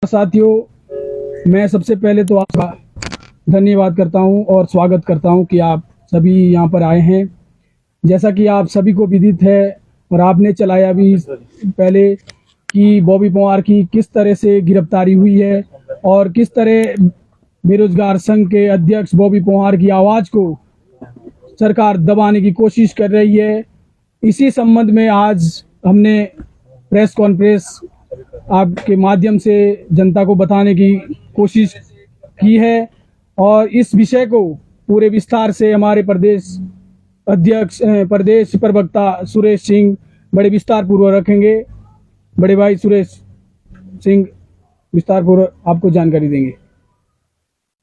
साथियों, मैं सबसे पहले तो आपका धन्यवाद करता हूं और स्वागत करता हूं कि आप सभी यहां पर आए हैं। जैसा कि आप सभी को विदित है और आपने चलाया भी पहले कि बॉबी पवार की किस तरह से गिरफ्तारी हुई है और किस तरह बेरोजगार संघ के अध्यक्ष बॉबी पवार की आवाज़ को सरकार दबाने की कोशिश कर रही है। इसी संबंध में आज हमने प्रेस कॉन्फ्रेंस आपके माध्यम से जनता को बताने की कोशिश की है और इस विषय को पूरे विस्तार से हमारे प्रदेश अध्यक्ष प्रदेश प्रवक्ता सुरेश सिंह बड़े विस्तार पूर्वक रखेंगे। बड़े भाई सुरेश सिंह विस्तार पूर्वक आपको जानकारी देंगे।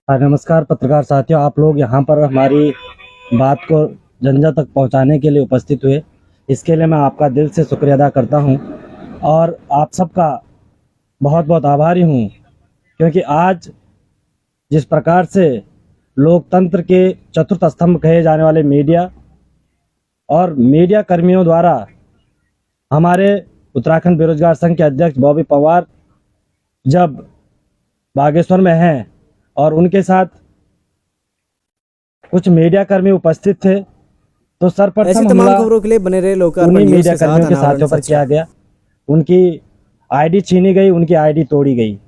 नमस्कार पत्रकार साथियों, आप लोग यहाँ पर हमारी बात को जन जन तक पहुँचाने के लिए उपस्थित हुए, इसके लिए मैं आपका दिल से शुक्रिया अदा करता हूँ और आप सबका बहुत बहुत आभारी हूँ, क्योंकि आज जिस प्रकार से लोकतंत्र के चतुर्थ स्तंभ कहे जाने वाले मीडिया और मीडिया कर्मियों द्वारा हमारे उत्तराखंड बेरोजगार संघ के अध्यक्ष बॉबी पवार जब बागेश्वर में हैं और उनके साथ कुछ मीडिया कर्मी उपस्थित थे, तो सर्वप्रथम हमला खबरों के लिए बने रहे उन्हीं मीडिया कर्मियों के साथियों पर किया गया। उनकी आईडी छीनी गई, उनकी आईडी तोड़ी गई।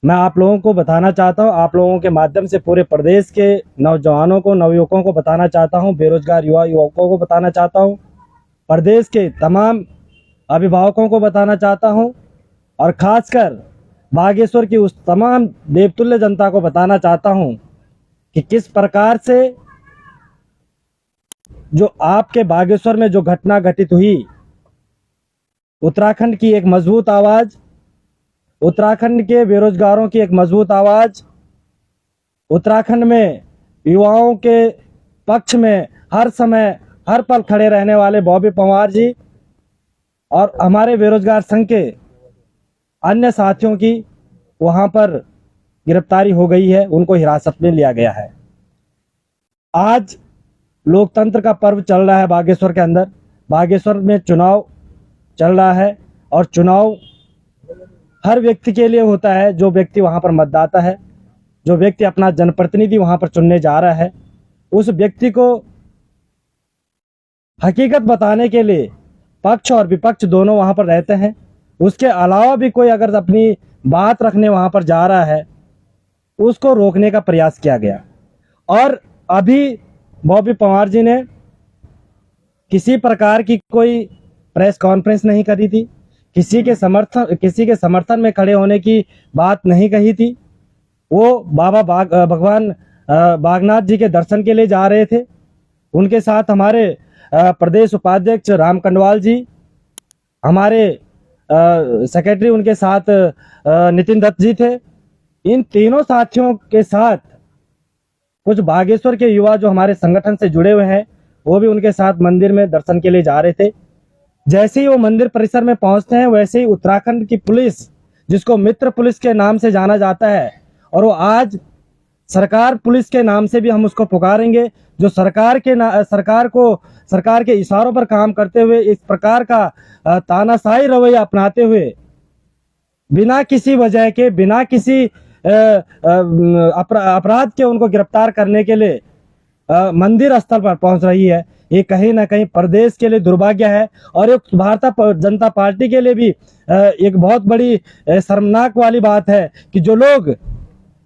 मैं आप लोगों को बताना चाहता हूं, आप लोगों के माध्यम से पूरे प्रदेश के नौजवानों को, नवयुवकों को बताना चाहता हूं, बेरोजगार युवकों को बताना चाहता हूं, प्रदेश के तमाम अभिभावकों को बताना चाहता हूं और खासकर बागेश्वर की उस तमाम देवतुल्य जनता को बताना चाहता हूं कि किस प्रकार से जो आपके बागेश्वर में जो घटना घटित हुई, उत्तराखंड की एक मजबूत आवाज, उत्तराखंड के बेरोजगारों की एक मजबूत आवाज, उत्तराखंड में युवाओं के पक्ष में हर समय हर पल खड़े रहने वाले बॉबी पवार जी और हमारे बेरोजगार संघ के अन्य साथियों की वहां पर गिरफ्तारी हो गई है, उनको हिरासत में लिया गया है। आज लोकतंत्र का पर्व चल रहा है बागेश्वर के अंदर। बागेश्वर में चुनाव चल रहा है और चुनाव हर व्यक्ति के लिए होता है, जो व्यक्ति वहां पर मतदाता है, जो व्यक्ति अपना जनप्रतिनिधि वहां पर चुनने जा रहा है, उस व्यक्ति को हकीकत बताने के लिए पक्ष और विपक्ष दोनों वहां पर रहते हैं। उसके अलावा भी कोई अगर अपनी बात रखने वहां पर जा रहा है, उसको रोकने का प्रयास किया गया। और अभी बॉबी पवार जी ने किसी प्रकार की कोई प्रेस कॉन्फ्रेंस नहीं करी थी, किसी के समर्थन में खड़े होने की बात नहीं कही थी। वो भगवान बागनाथ जी के दर्शन के लिए जा रहे थे। उनके साथ हमारे प्रदेश उपाध्यक्ष राम कंडवाल जी, हमारे सेक्रेटरी उनके साथ नितिन दत्त जी थे। इन तीनों साथियों के साथ कुछ बागेश्वर के युवा जो हमारे संगठन से जुड़े हुए हैं, वो भी उनके साथ मंदिर में दर्शन के लिए जा रहे थे। जैसे ही वो मंदिर परिसर में पहुंचते हैं, वैसे ही उत्तराखंड की पुलिस, जिसको मित्र पुलिस के नाम से जाना जाता है, और वो आज सरकार पुलिस के नाम से भी हम उसको पुकारेंगे, जो सरकार के इशारों पर काम करते हुए इस प्रकार का तानाशाही रवैया अपनाते हुए बिना किसी वजह के, बिना किसी अपराध के उनको गिरफ्तार करने के लिए मंदिर स्थल पर पहुंच रही है। ये कहीं ना कहीं प्रदेश के लिए दुर्भाग्य है और एक भारतीय जनता पार्टी के लिए भी एक बहुत बड़ी शर्मनाक वाली बात है कि जो लोग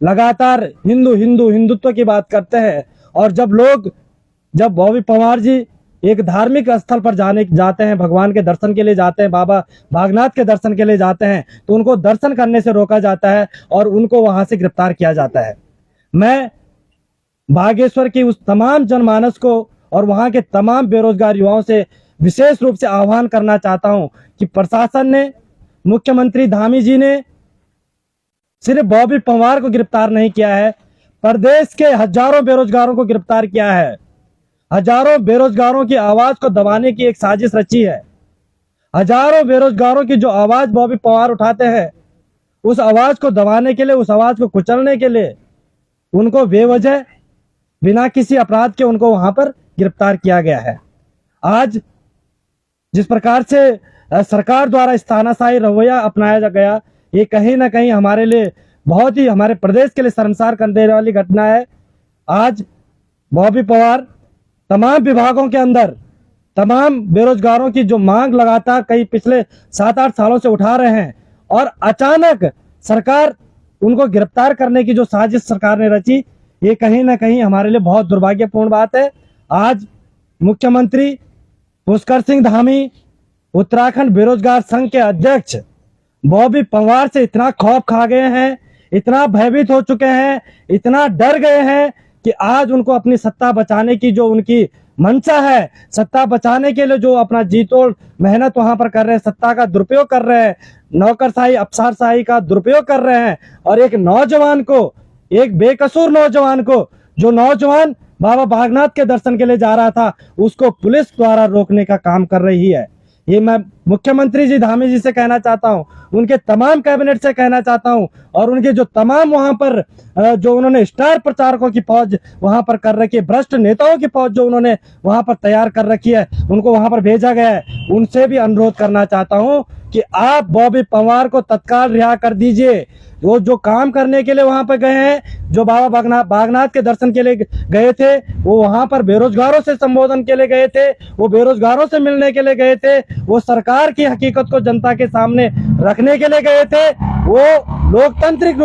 लगातार हिंदुत्व की बात करते हैं, और जब बॉबी पवार जी एक धार्मिक स्थल पर जाते हैं, भगवान के दर्शन के लिए जाते हैं, बाबा बागनाथ के दर्शन के लिए जाते हैं, तो उनको दर्शन करने से रोका जाता है और उनको वहां से गिरफ्तार किया जाता है। मैं बागेश्वर की उस तमाम जनमानस को और वहां के तमाम बेरोजगार युवाओं से विशेष रूप से आह्वान करना चाहता हूं कि प्रशासन ने, मुख्यमंत्री धामी जी ने सिर्फ बॉबी पवार को गिरफ्तार नहीं किया है, प्रदेश के हजारों बेरोजगारों को गिरफ्तार किया है। हजारों बेरोजगारों की आवाज को दबाने की एक साजिश रची है। हजारों बेरोजगारों की जो आवाज बॉबी पवार उठाते हैं, उस आवाज को दबाने के लिए, उस आवाज को कुचलने के लिए उनको बेवजह बिना किसी अपराध के उनको वहां पर गिरफ्तार किया गया है। आज जिस प्रकार से सरकार द्वारा इस तानाशाही रवैया अपनाया गया, ये कहीं ना कहीं हमारे लिए बहुत ही, हमारे प्रदेश के लिए शर्मसार कर देने वाली घटना है। आज बॉबी पवार तमाम विभागों के अंदर तमाम बेरोजगारों की जो मांग लगातार कई पिछले 7-8 सालों से उठा रहे हैं, और अचानक सरकार उनको गिरफ्तार करने की जो साजिश सरकार ने रची, ये कहीं ना कहीं हमारे लिए बहुत दुर्भाग्यपूर्ण बात है। आज मुख्यमंत्री पुष्कर सिंह धामी, उत्तराखंड बेरोजगार संघ के अध्यक्ष बॉबी पवार से इतना खौफ खा गए हैं, इतना भयभीत हो चुके हैं, इतना डर गए हैं कि आज उनको अपनी सत्ता बचाने की जो उनकी मंशा है, सत्ता बचाने के लिए जो अपना जी तोड़ मेहनत वहां पर कर रहे हैं, सत्ता का दुरुपयोग कर रहे हैं, नौकरशाही अफसरशाही का दुरुपयोग कर रहे हैं, और एक नौजवान को, एक बेकसूर नौजवान को, जो नौजवान बाबा बागनाथ के दर्शन के लिए जा रहा था, उसको पुलिस द्वारा रोकने का काम कर रही है। ये मैं मुख्यमंत्री जी धामी जी से कहना चाहता हूं, उनके तमाम कैबिनेट से कहना चाहता हूं, और उनके जो तमाम वहां पर जो उन्होंने स्टार प्रचारकों की फौज वहां पर कर रखी है, भ्रष्ट नेताओं की फौज जो उन्होंने वहां पर तैयार कर रखी है, उनको वहां पर भेजा गया है, उनसे भी अनुरोध करना चाहता हूं कि आप बॉबी पवार को तत्काल रिहा कर दीजिए। वो जो काम करने के लिए वहां पर गए हैं, जो बाबा बागनाथ के दर्शन के लिए गए थे, वो वहां पर बेरोजगारों से संबोधन के लिए गए थे, वो बेरोजगारों से मिलने के लिए गए थे, वो सरकार की हकीकत को जनता के सामने रखने के लिए गए थे, वो लोकतांत्रिक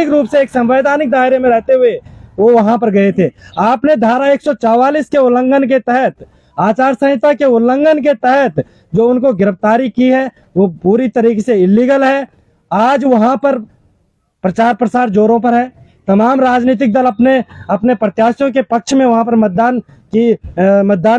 रूप से एक संवैधानिक दायरे में रहते हुए वो वहां पर गए थे। आपने धारा 144 के उल्लंघन के तहत, आचार संहिता के उल्लंघन के तहत जो उनको गिरफ्तारी की है, वो पूरी तरीके से इलीगल है। आज वहां पर प्रचार प्रसार जोरों पर है, तमाम राजनीतिक दल अपने अपने प्रत्याशियों के पक्ष में वहां पर मतदान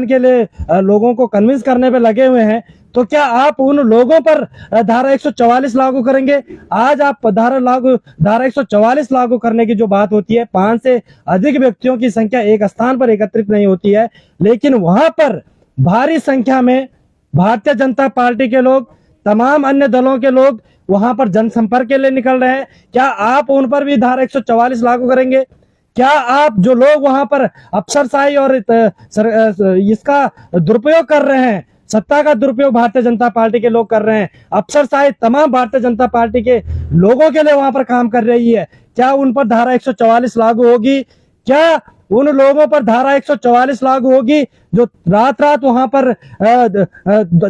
के लिए लोगों को कन्विंस करने पे लगे हुए हैं। तो क्या आप उन लोगों पर धारा 144 लागू करेंगे? आज आप धारा 144 लागू करने की जो बात होती है, 5 से अधिक व्यक्तियों की संख्या एक स्थान पर एकत्रित नहीं होती है, लेकिन वहां पर भारी संख्या में भारतीय जनता पार्टी के लोग, तमाम अन्य दलों के लोग वहां पर जनसंपर्क के लिए निकल रहे हैं। क्या आप उन पर भी धारा 144 लागू करेंगे? क्या आप जो लोग वहां पर अफसरशाही और इसका दुरुपयोग कर रहे हैं, सत्ता का दुरुपयोग भारतीय जनता पार्टी के लोग कर रहे हैं, अफसरशाही तमाम भारतीय जनता पार्टी के लोगों के लिए वहां पर काम कर रही है, क्या उन पर धारा 144 लागू होगी? क्या उन लोगों पर धारा 144 लागू होगी जो रात रात वहां पर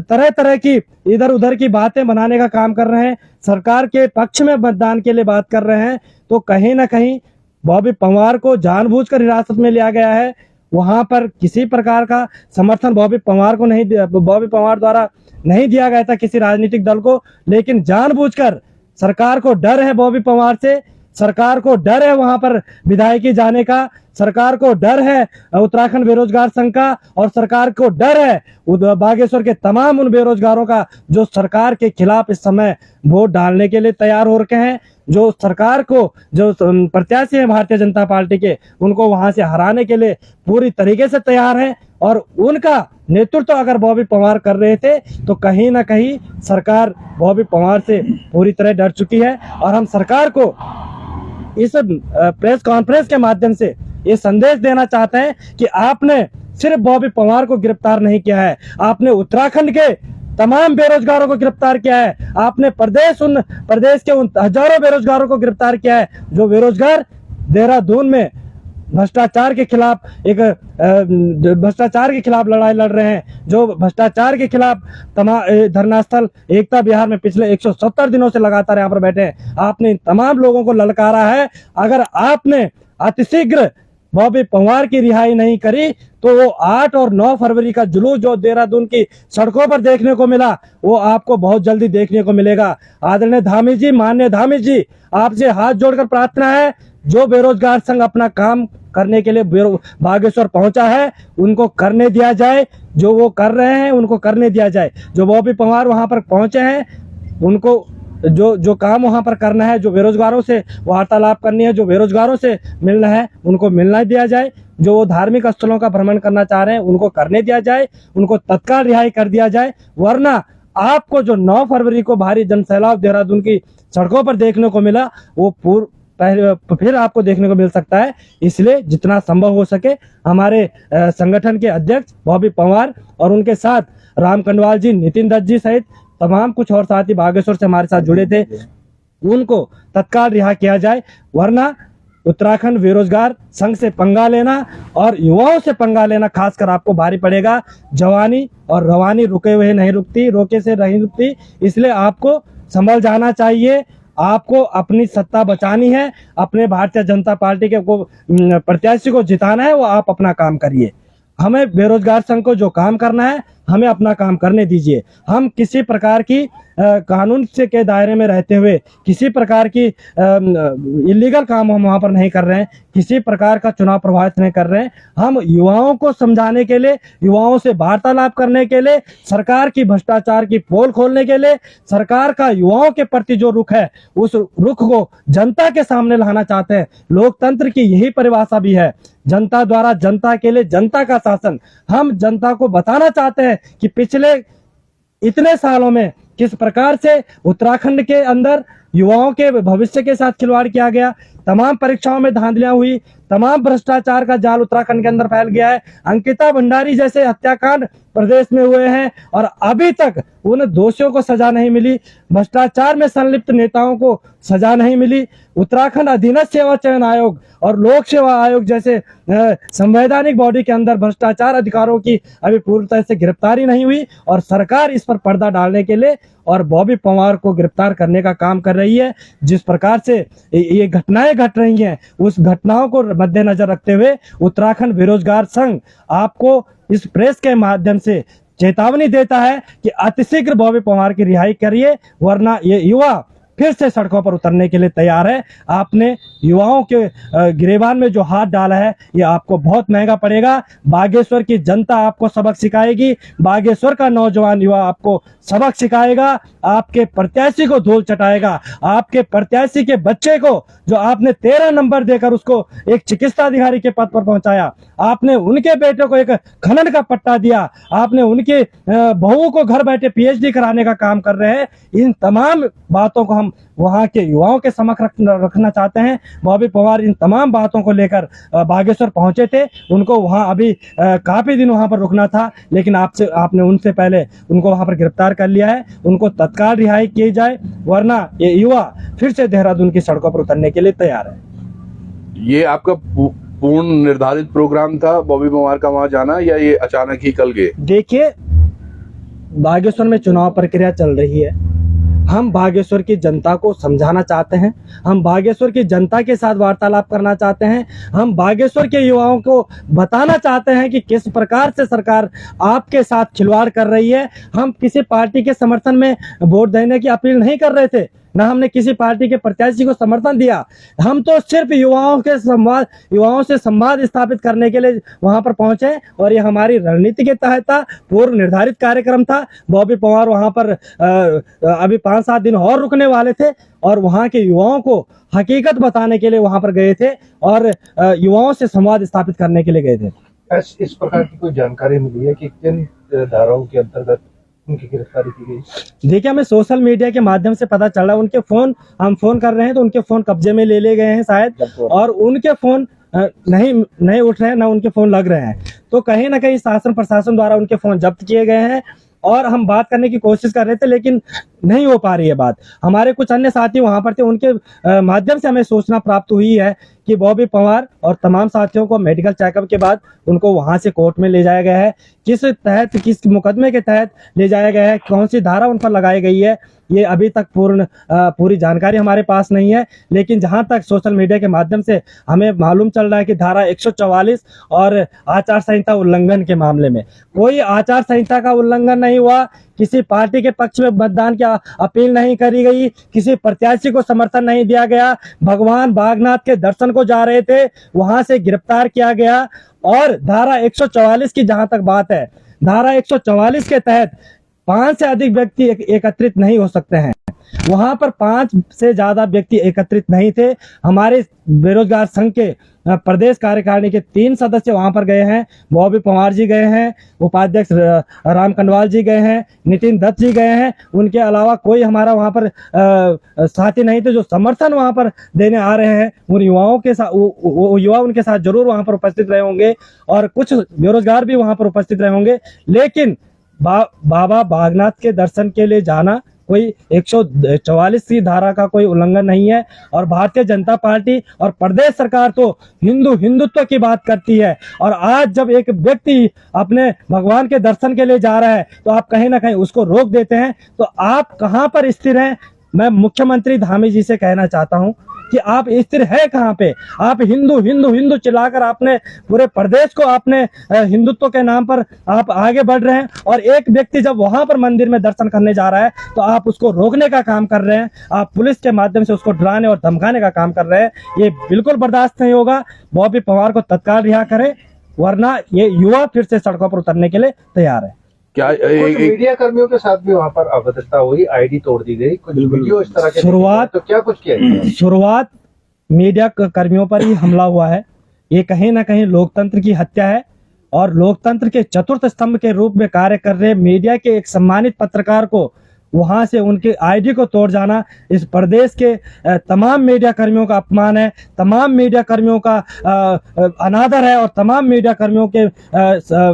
तरह तरह की इधर उधर की बातें बनाने का काम कर रहे हैं, सरकार के पक्ष में मतदान के लिए बात कर रहे हैं? तो कहीं ना कहीं बॉबी पवार को जानबूझकर हिरासत में लिया गया है। वहां पर किसी प्रकार का समर्थन बॉबी पवार द्वारा नहीं दिया गया था किसी राजनीतिक दल को, लेकिन जानबूझकर सरकार को डर है बॉबी पवार से, सरकार को डर है वहां पर विधायकी जाने का, सरकार को डर है उत्तराखंड बेरोजगार संघ का, और सरकार को डर है बागेश्वर के तमाम उन बेरोजगारों का जो सरकार के खिलाफ इस समय वोट डालने के लिए तैयार हो रखे हैं, जो सरकार को, जो प्रत्याशी है भारतीय जनता पार्टी के, उनको वहां से हराने के लिए पूरी तरीके से तैयार हैं। और उनका नेतृत्व अगर बॉबी पवार कर रहे थे, तो कहीं ना कहीं सरकार बॉबी पवार से पूरी तरह डर चुकी है। और हम सरकार को इस प्रेस कॉन्फ्रेंस के माध्यम से ये संदेश देना चाहते हैं कि आपने सिर्फ बॉबी पवार को गिरफ्तार नहीं किया है, आपने उत्तराखंड के तमाम बेरोजगारों को गिरफ्तार किया है, आपने प्रदेश के उन हजारों बेरोजगारों को गिरफ्तार किया है जो बेरोजगार देहरादून में भ्रष्टाचार के खिलाफ लड़ाई लड़ रहे हैं, जो भ्रष्टाचार के खिलाफ धरना स्थल एकता विहार में पिछले 170 दिनों से लगातार यहाँ पर बैठे हैं। आपने तमाम लोगों को ललकारा है। अगर आपने अतिशीघ्र बॉबी पवार की रिहाई नहीं करी, तो वो 8 और 9 फरवरी का जुलूस जो देहरादून की सड़कों पर देखने को मिला, वो आपको बहुत जल्दी देखने को मिलेगा। आदरणीय धामी जी, माननीय धामी जी, आपसे हाथ जोड़कर प्रार्थना है, जो बेरोजगार संघ अपना काम करने के लिए बागेश्वर पहुंचा है, उनको करने दिया जाए, जो वो कर रहे हैं उनको करने दिया जाए। जो बॉबी पवार वहां पर पहुंचे हैं, उनको जो काम वहां पर करना है, जो बेरोजगारों से वार्तालाप करनी है, जो बेरोजगारों से मिलना है, उनको मिलना दिया जाए। जो वो धार्मिक स्थलों का भ्रमण करना चाह रहे हैं, उनको करने दिया जाए, उनको तत्काल रिहाई कर दिया जाए। वरना आपको जो 9 फरवरी को भारी जनसैलाब देहरादून की सड़कों पर देखने को मिला, वो फिर आपको देखने को मिल सकता है। इसलिए जितना संभव हो सके हमारे संगठन के अध्यक्ष बॉबी पवार और उनके साथ राम कंडवाल जी, नितिन दत्त जी सहित तमाम कुछ और साथी बागेश्वर से हमारे साथ जुड़े थे, उनको तत्काल रिहा किया जाए, वरना उत्तराखंड बेरोजगार संघ से पंगा लेना और युवाओं से पंगा लेना खासकर आपको भारी पड़ेगा। जवानी और रवानी रुके हुए नहीं रुकती, रोके से नहीं रुकती, इसलिए आपको संभल जाना चाहिए। आपको अपनी सत्ता बचानी है, अपने भारतीय जनता पार्टी के को प्रत्याशी को जिताना है, वो आप अपना काम करिए। हमें बेरोजगार संघ को जो काम करना है, हमें अपना काम करने दीजिए। हम किसी प्रकार की कानून से के दायरे में रहते हुए किसी प्रकार की इलीगल काम हम वहाँ पर नहीं कर रहे हैं, किसी प्रकार का चुनाव प्रभावित नहीं कर रहे हैं। हम युवाओं को समझाने के लिए, युवाओं से वार्तालाप करने के लिए, सरकार की भ्रष्टाचार की पोल खोलने के लिए, सरकार का युवाओं के प्रति जो रुख है, उस रुख को जनता के सामने लाना चाहते हैं। लोकतंत्र की यही परिभाषा भी है, जनता द्वारा जनता के लिए जनता का शासन। हम जनता को बताना चाहते हैं कि पिछले इतने सालों में किस प्रकार से उत्तराखंड के अंदर युवाओं के भविष्य के साथ खिलवाड़ किया गया, तमाम परीक्षाओं में धांधलियां हुई, तमाम भ्रष्टाचार का जाल उत्तराखंड के अंदर फैल गया है। अंकिता भंडारी जैसे हत्याकांड प्रदेश में हुए हैं और अभी तक उन दोषियों को सजा नहीं मिली, भ्रष्टाचार में संलिप्त नेताओं को सजा नहीं मिली। उत्तराखंड अधीनस्थ सेवा चयन आयोग और लोक सेवा आयोग जैसे संवैधानिक बॉडी के अंदर भ्रष्टाचार अधिकारों की अभी पूरी तरह से गिरफ्तारी नहीं हुई और सरकार इस पर पर्दा डालने के लिए और बॉबी पंवार को गिरफ्तार करने का काम कर रही है। जिस प्रकार से ये घटनाएं घट रही हैं, उस घटनाओं को मद्देनजर रखते हुए उत्तराखंड बेरोजगार संघ आपको इस प्रेस के माध्यम से चेतावनी देता है कि अतिशीघ्र बॉबी पंवार की रिहाई करिए, वरना ये युवा फिर से सड़कों पर उतरने के लिए तैयार है। आपने युवाओं के गिरेबान में जो हाथ डाला है, ये आपको बहुत महंगा पड़ेगा। बागेश्वर की जनता आपको सबक सिखाएगी, बागेश्वर का नौजवान युवा आपको सबक सिखाएगा, आपके प्रत्याशी को धूल चटाएगा, आपके प्रत्याशी के बच्चे को जो आपने 13 नंबर देकर उसको एक चिकित्सा अधिकारी के पद पर पहुंचाया, आपने उनके बेटे को एक खनन का पट्टा दिया, आपने उनके बहू को घर बैठे पीएचडी कराने का काम कर रहे हैं। इन तमाम बातों को हम वहां के युवाओं के समक्ष रखना चाहते हैं। बॉबी पंवार इन तमाम बातों को लेकर बागेश्वर पहुंचे थे, उनको वहां अभी काफी दिन वहां पर रुकना था, लेकिन आपने उनसे पहले उनको वहां पर गिरफ्तार कर लिया है। उनको तत्काल रिहाई की जाए, वरना ये युवा फिर से देहरादून की सड़कों पर उतरने के लिए तैयार है। ये आपका पूर्ण निर्धारित प्रोग्राम था बॉबी पंवार का वहां जाना, या ये अचानक ही कल गए? देखिए, बागेश्वर में चुनाव प्रक्रिया चल रही है, हम बागेश्वर की जनता को समझाना चाहते हैं, हम बागेश्वर की जनता के साथ वार्तालाप करना चाहते हैं, हम बागेश्वर के युवाओं को बताना चाहते हैं कि किस प्रकार से सरकार आपके साथ खिलवाड़ कर रही है। हम किसी पार्टी के समर्थन में वोट देने की अपील नहीं कर रहे थे, ना हमने किसी पार्टी के प्रत्याशी को समर्थन दिया। हम तो सिर्फ युवाओं से संवाद स्थापित करने के लिए वहां पर पहुंचे और ये हमारी रणनीति के तहत था, पूर्व निर्धारित कार्यक्रम था। बॉबी पंवार वहां पर अभी 5-7 दिन और रुकने वाले थे और वहां के युवाओं को हकीकत बताने के लिए वहां पर गए थे और युवाओं से संवाद स्थापित करने के लिए गए थे। इस प्रकार की कोई जानकारी मिली है कि किन धाराओं के अंतर्गत उनकी गिरफ्तारी की गई? देखिए, हमें सोशल मीडिया के माध्यम से पता चल रहा है, उनके फोन हम फोन कर रहे हैं तो उनके फोन कब्जे में ले गए हैं शायद, और उनके फोन नहीं उठ रहे हैं, ना उनके फोन लग रहे हैं। तो कहीं ना कहीं शासन प्रशासन द्वारा उनके फोन जब्त किए गए हैं और हम बात करने की कोशिश कर रहे थे, लेकिन नहीं हो पा रही है बात। हमारे कुछ अन्य साथी वहां पर थे, उनके माध्यम से हमें सूचना प्राप्त हुई है कि बॉबी पंवार और तमाम साथियों को मेडिकल चेकअप के बाद उनको वहां से कोर्ट में ले जाया गया है। किस मुकदमे के तहत ले जाया गया है, कौन सी धारा उन पर लगाई गई है, ये अभी तक पूरी जानकारी हमारे पास नहीं है। लेकिन जहां तक सोशल मीडिया के माध्यम से हमें मालूम चल रहा है कि धारा 144 और आचार संहिता उल्लंघन के मामले में कोई आचार संहिता का उल्लंघन नहीं हुआ, किसी पार्टी के पक्ष में मतदान की अपील नहीं करी गई, किसी प्रत्याशी को समर्थन नहीं दिया गया। भगवान बागनाथ के दर्शन को जा रहे थे, वहां से गिरफ्तार किया गया। और धारा 144 की जहां तक बात है, धारा 144 के तहत 5 से अधिक व्यक्ति एकत्रित नहीं हो सकते हैं। वहां पर 5 से ज्यादा व्यक्ति एकत्रित नहीं थे। हमारे बेरोजगार संघ के प्रदेश कार्यकारिणी के 3 सदस्य वहां पर गए हैं। बॉबी पंवार जी गए हैं, उपाध्यक्ष राम कनवाल जी गए हैं, नितिन दत्त जी गए हैं। उनके अलावा कोई हमारा वहां पर साथी नहीं थे जो समर्थन वहां पर देने आ रहे हैं। उन युवाओं के साथ वो युवा उनके साथ जरूर वहां पर उपस्थित रहे होंगे और कुछ बेरोजगार भी वहां पर उपस्थित रहे होंगे। लेकिन बाबा बागनाथ के दर्शन के लिए जाना कोई 144 की धारा का कोई उल्लंघन नहीं है। और भारतीय जनता पार्टी और प्रदेश सरकार तो हिंदुत्व की बात करती है। और आज जब एक व्यक्ति अपने भगवान के दर्शन के लिए जा रहा है तो आप कहीं ना कहीं उसको रोक देते हैं, तो आप कहां पर स्थिर हैं? मैं मुख्यमंत्री धामी जी से कहना चाहता हूं कि आप स्थिर है कहां पे? आप हिंदू चिल्लाकर आपने पूरे प्रदेश को आपने हिंदुत्व के नाम पर आप आगे बढ़ रहे हैं, और एक व्यक्ति जब वहां पर मंदिर में दर्शन करने जा रहा है तो आप उसको रोकने का काम कर रहे हैं। आप पुलिस के माध्यम से उसको डराने और धमकाने का काम कर रहे हैं। ये बिल्कुल बर्दाश्त नहीं होगा। बॉबी पवार को तत्काल रिहा करें, वरना ये युवा फिर से सड़कों पर उतरने के लिए तैयार है। क्या कुछ मीडिया कर्मियों के साथ भी वहाँ पर अभद्रता हुई, आईडी तोड़ दी गई, कुछ वीडियो इस तरह के शुरुआत तो क्या कुछ किया गया? शुरुआत मीडिया कर्मियों पर ही हमला हुआ है। ये कहीं ना कहीं लोकतंत्र की हत्या है, और लोकतंत्र के चतुर्थ स्तंभ के रूप में कार्य कर रहे मीडिया के एक सम्मानित पत्रकार को वहां से उनके आईडी को तोड़ जाना इस प्रदेश के तमाम मीडिया कर्मियों का अपमान है, तमाम मीडिया कर्मियों का अनादर है, और तमाम मीडिया कर्मियों के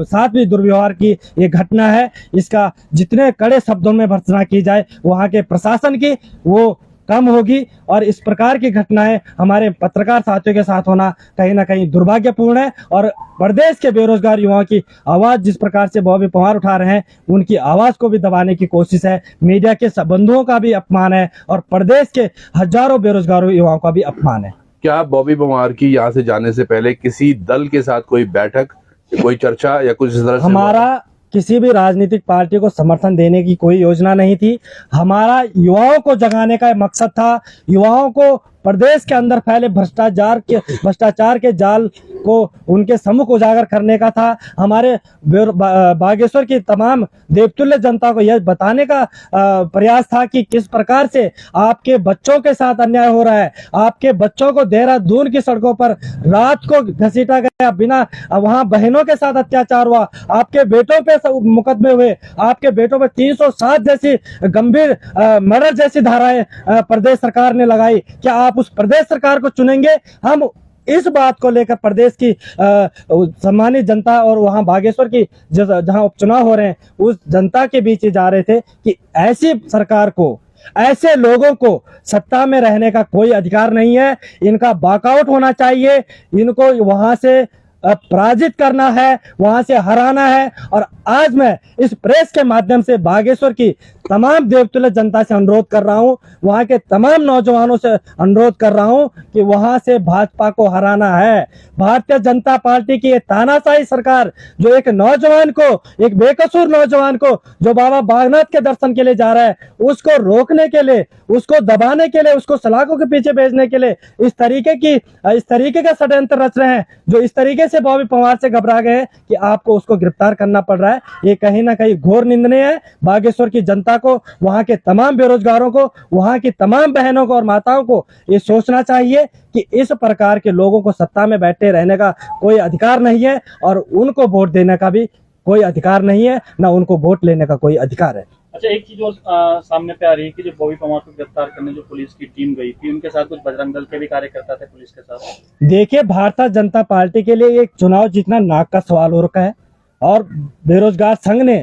साथ भी दुर्व्यवहार की ये घटना है। इसका जितने कड़े शब्दों में भर्त्सना की जाए वहां के प्रशासन की, वो कम होगी। और इस प्रकार की घटनाएं हमारे पत्रकार साथियों के साथ होना कहीं ना कहीं दुर्भाग्यपूर्ण है। और प्रदेश के बेरोजगार युवाओं की आवाज जिस प्रकार से बॉबी पवार उठा रहे हैं, उनकी आवाज को भी दबाने की कोशिश है। मीडिया के बंधुओं का भी अपमान है, और प्रदेश के हजारों बेरोजगार युवाओं का भी अपमान है। क्या बॉबी पवार की यहाँ से जाने से पहले किसी दल के साथ कोई बैठक, कोई चर्चा या कुछ इस तरह से? हमारा किसी भी राजनीतिक पार्टी को समर्थन देने की कोई योजना नहीं थी। हमारा युवाओं को जगाने का मकसद था, युवाओं को प्रदेश के अंदर फैले भ्रष्टाचार के जाल को उनके सम्मुख उजागर करने का था। हमारे बागेश्वर की तमाम देवतुल्य जनता को यह बताने का प्रयास था कि किस प्रकार से आपके बच्चों के साथ अन्याय हो रहा है। आपके बच्चों को देहरादून की सड़कों पर रात को घसीटा गया, बिना वहां बहनों के साथ अत्याचार हुआ, आपके बेटों पे मुकदमे हुए, आपके बेटों पे 307 जैसी गंभीर मर्डर जैसी धाराएं प्रदेश सरकार ने लगाई। क्या आप उस प्रदेश सरकार को चुनेंगे? हम इस बात को लेकर प्रदेश की सम्मानित जनता और वहां बागेश्वर की जहां उपचुनाव हो रहे हैं उस जनता के बीच जा रहे थे कि ऐसी सरकार को, ऐसे लोगों को सत्ता में रहने का कोई अधिकार नहीं है। इनका वॉकआउट होना चाहिए, इनको वहां से पराजित करना है, वहां से हराना है। और आज मैं इस प्रेस के माध्यम से बागेश्वर की तमाम देवतुल्य जनता से अनुरोध कर रहा हूं, वहां के तमाम नौजवानों से अनुरोध कर रहा हूं कि वहां से भाजपा को हराना है। भारतीय जनता पार्टी की ये तानाशाही सरकार जो एक नौजवान को, एक बेकसूर नौजवान को जो बाबा बागनाथ के दर्शन के लिए जा रहा है, उसको रोकने के लिए, उसको दबाने के लिए, उसको सलाखों के पीछे भेजने के लिए इस तरीके का षड्यंत्र रच रहे हैं, जो इस तरीके से बॉबी पवार से घबरा गए हैं कि आपको उसको गिरफ्तार करना पड़ रहा है। ये कहीं ना कहीं घोर निंदनीय है। बागेश्वर की जनता को, वहां के तमाम बेरोजगारों को, वहां की तमाम बहनों को और माताओं को ये सोचना चाहिए कि इस प्रकार के लोगों को सत्ता में बैठे रहने का कोई अधिकार नहीं है, और उनको वोट देने का भी कोई अधिकार नहीं है, ना उनको वोट लेने का कोई अधिकार है। अच्छा, एक चीज और सामने पे आ रही है कि जो बॉबी पवार को गिरफ्तार करने जो पुलिस की टीम गई थी, उनके साथ कुछ बजरंग दल के भी कार्यकर्ता थे पुलिस के साथ। देखिए, भारतीय जनता पार्टी के लिए एक चुनाव जीतना नाक का सवाल हो रखा है, और बेरोजगार संघ ने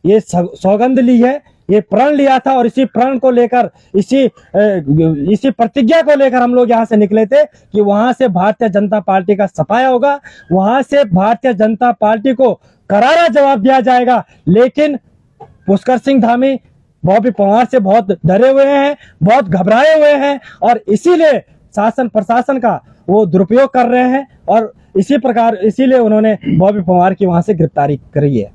ये सौगंध ली है, ये प्रण लिया था, और इसी प्रण को लेकर, इसी प्रतिज्ञा को लेकर हम लोग यहाँ से निकले थे कि वहां से भारतीय जनता पार्टी का सफाया होगा, वहां से भारतीय जनता पार्टी को करारा जवाब दिया जाएगा। लेकिन पुष्कर सिंह धामी बॉबी पवार से बहुत डरे हुए हैं, बहुत घबराए हुए हैं, और इसीलिए शासन प्रशासन का वो दुरुपयोग कर रहे हैं, और इसीलिए उन्होंने बॉबी पवार की वहां से गिरफ्तारी करी है।